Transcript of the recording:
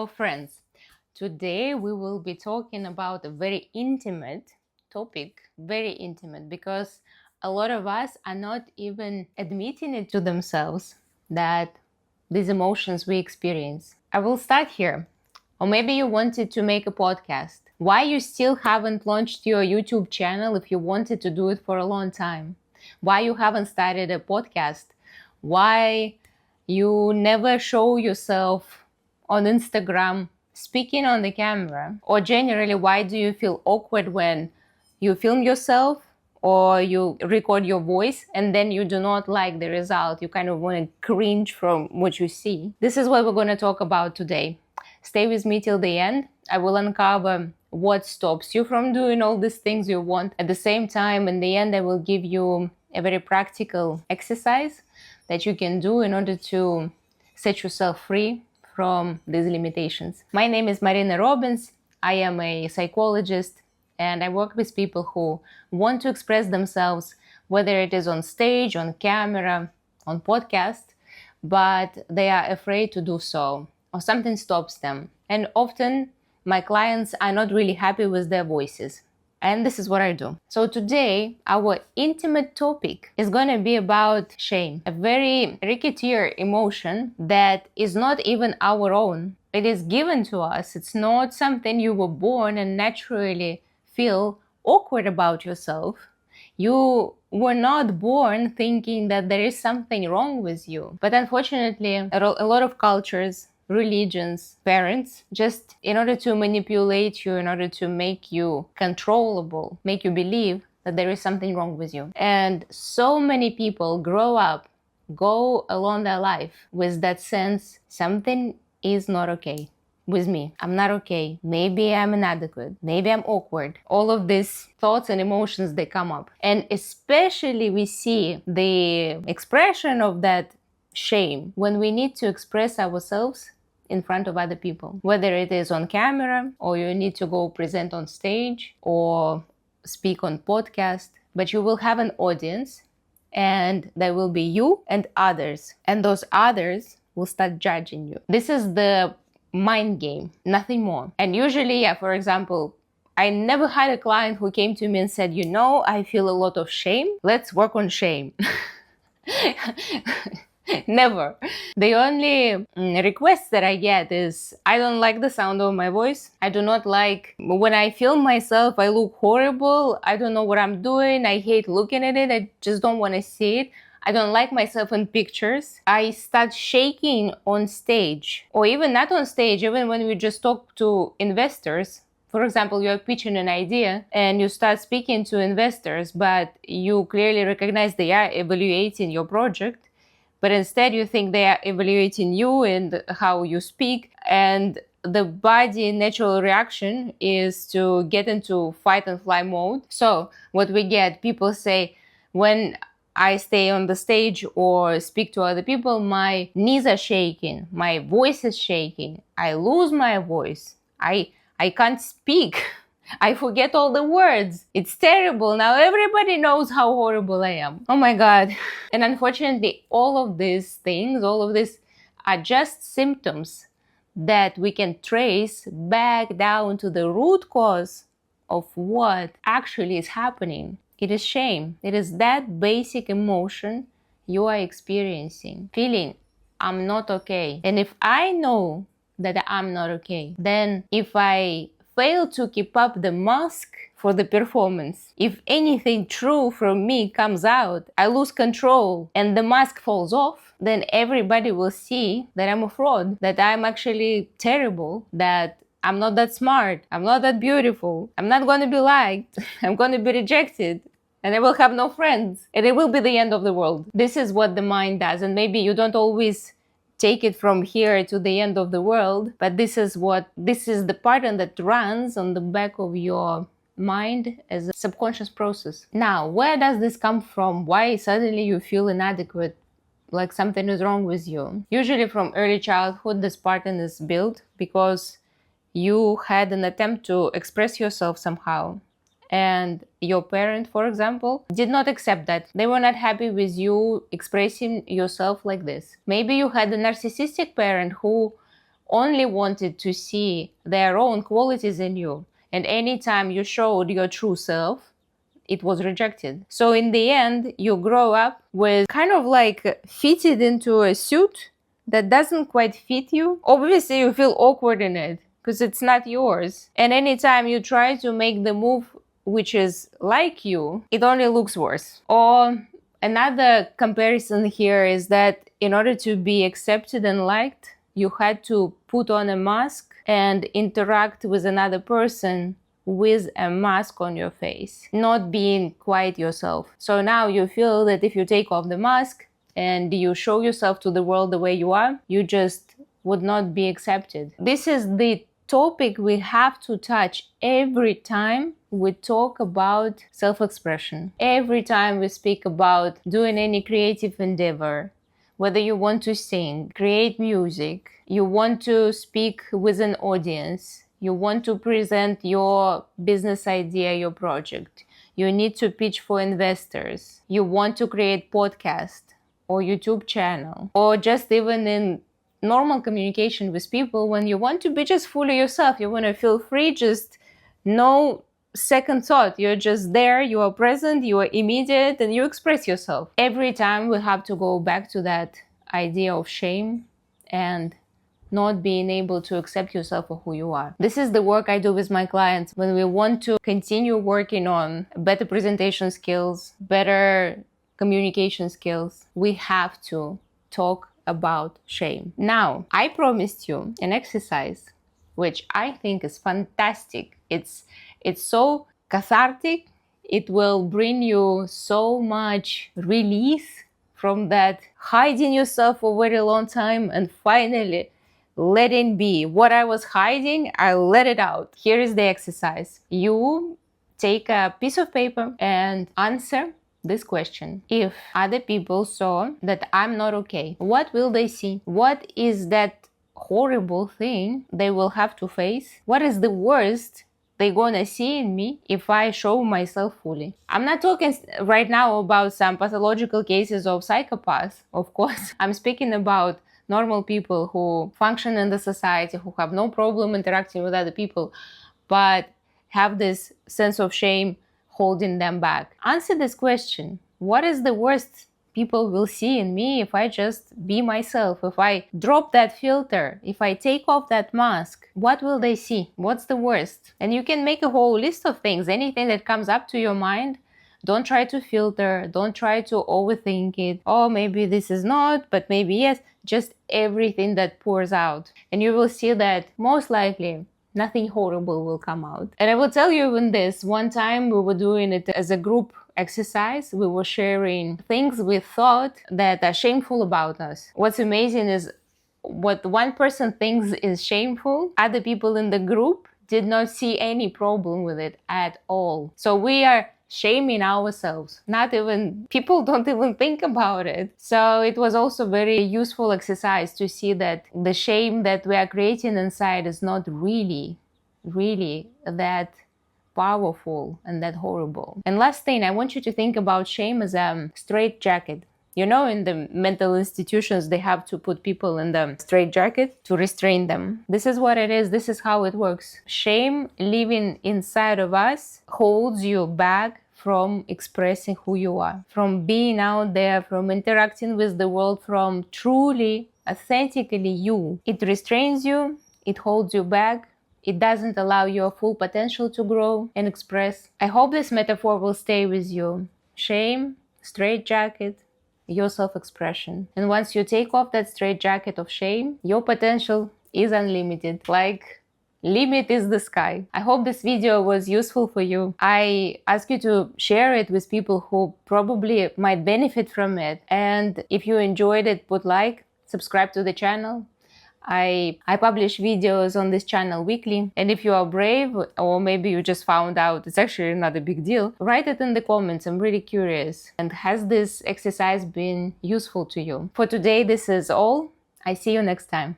Hello friends. Today we will be talking about a very intimate topic, very intimate, because a lot of us are not even admitting it to themselves that these emotions we experience. I will start here. Or maybe you wanted to make a podcast. Why you still haven't launched your YouTube channel if you wanted to do it for a long time? Why you haven't started a podcast? Why you never show yourself on Instagram speaking on the camera? Or generally, why do you feel awkward when you film yourself or you record your voice and then you do not like the result? You kind of want to cringe from what you see. This is what we're going to talk about today. Stay with me till the end. I will uncover what stops you from doing all these things you want. At the same time, in the end, I will give you a very practical exercise that you can do in order to set yourself free from these limitations. My name is Marina Robbins. I am a psychologist and I work with people who want to express themselves, whether it is on stage, on camera, on podcast, but they are afraid to do so, or something stops them. And often my clients are not really happy with their voices. And this is what I do. So today, our intimate topic is going to be about shame, a very ricketeer emotion that is not even our own. It is given to us. It's not something you were born and naturally feel awkward about yourself. You were not born thinking that there is something wrong with you. But unfortunately, a lot of cultures, religions, parents, just in order to manipulate you, in order to make you controllable, make you believe that there is something wrong with you. And so many people grow up, go along their life with that sense, something is not okay with me. I'm not okay. Maybe I'm inadequate. Maybe I'm awkward. All of these thoughts and emotions, they come up. And especially we see the expression of that shame when we need to express ourselves in front of other people, whether it is on camera or you need to go present on stage or speak on podcast, but you will have an audience and there will be you and others, and those others will start judging you. This is the mind game, nothing more. And usually, for example, I never had a client who came to me and said, I feel a lot of shame. Let's work on shame. Never. The only request that I get is, I don't like the sound of my voice. I do not like when I film myself, I look horrible. I don't know what I'm doing. I hate looking at it. I just don't want to see it. I don't like myself in pictures. I start shaking on stage, or even not on stage, even when we just talk to investors. For example, you're pitching an idea and you start speaking to investors, but you clearly recognize they are evaluating your project. But instead you think they are evaluating you and how you speak, and the body natural reaction is to get into fight and fly mode. So what we get, people say, when I stay on the stage or speak to other people, my knees are shaking, my voice is shaking, I lose my voice, I can't speak. I forget all the words. It's terrible. Now everybody knows how horrible I am. Oh my God. And unfortunately, all of these things, all of this are just symptoms that we can trace back down to the root cause of what actually is happening. It is shame. It is that basic emotion you are experiencing, feeling I'm not okay. And if I know that I'm not okay, then if I fail to keep up the mask for the performance, if anything true from me comes out, I lose control and the mask falls off, then everybody will see that I'm a fraud, that I'm actually terrible, that I'm not that smart, I'm not that beautiful, I'm not going to be liked, I'm going to be rejected, and I will have no friends, and it will be the end of the world. This is what the mind does, and maybe you don't always take it from here to the end of the world, but this is the pattern that runs on the back of your mind as a subconscious process. Now, where does this come from? Why suddenly you feel inadequate, like something is wrong with you? Usually from early childhood, this pattern is built because you had an attempt to express yourself somehow. And your parent, for example, did not accept that. They were not happy with you expressing yourself like this. Maybe you had a narcissistic parent who only wanted to see their own qualities in you. And anytime you showed your true self, it was rejected. So in the end, you grow up with kind of like fitted into a suit that doesn't quite fit you. Obviously, you feel awkward in it because it's not yours. And anytime you try to make the move which is like you, it only looks worse. Or another comparison here is that in order to be accepted and liked, you had to put on a mask and interact with another person with a mask on your face, not being quite yourself. So now you feel that if you take off the mask and you show yourself to the world the way you are, you just would not be accepted. This is the topic we have to touch every time we talk about self-expression. Every time we speak about doing any creative endeavor, whether you want to sing, create music, you want to speak with an audience, you want to present your business idea, your project, you need to pitch for investors, you want to create podcast or YouTube channel, or just even in normal communication with people, when you want to be just fully yourself, you want to feel free, just no second thought, you're just there, you are present, you are immediate, and you express yourself. Every time we have to go back to that idea of shame and not being able to accept yourself for who you are. This is the work I do with my clients when we want to continue working on better presentation skills, better communication skills. We have to talk about shame. Now, I promised you an exercise which I think is fantastic. It's so cathartic. It will bring you so much release from that hiding yourself for a very long time and finally letting be. What I was hiding, I let it out. Here is the exercise. You take a piece of paper and answer this question. If other people saw that I'm not okay, what will they see? What is that horrible thing they will have to face? What is the worst they're gonna see in me if I show myself fully? I'm not talking right now about some pathological cases of psychopaths, of course. I'm speaking about normal people who function in the society, who have no problem interacting with other people, but have this sense of shame holding them back. Answer this question. What is the worst people will see in me if I just be myself? If I drop that filter, if I take off that mask, what will they see? What's the worst? And you can make a whole list of things, anything that comes up to your mind. Don't try to filter, don't try to overthink it. Oh, maybe this is not, but maybe yes. Just everything that pours out. And you will see that most likely nothing horrible will come out. And I will tell you even this, one time we were doing it as a group exercise. We were sharing things we thought that are shameful about us. What's amazing is what one person thinks is shameful, other people in the group did not see any problem with it at all. So we are shaming ourselves. Not even, people don't even think about it. So it was also very useful exercise to see that the shame that we are creating inside is not really that powerful and that horrible. And last thing, I want you to think about shame as a straitjacket. You know, in the mental institutions, they have to put people in the straitjacket to restrain them. This is what it is. This is how it works. Shame living inside of us holds you back from expressing who you are, from being out there, from interacting with the world, from truly, authentically you. It restrains you, it holds you back, it doesn't allow your full potential to grow and express. I hope this metaphor will stay with you. Shame, straitjacket, your self-expression. And once you take off that straitjacket of shame, your potential is unlimited. Like, limit is the sky. I hope this video was useful for you. I ask you to share it with people who probably might benefit from it. And if you enjoyed it, put like, subscribe to the channel. I publish videos on this channel weekly. And if you are brave, or maybe you just found out it's actually not a big deal, write it in the comments. I'm really curious. And has this exercise been useful to you? For today, this is all. I see you next time.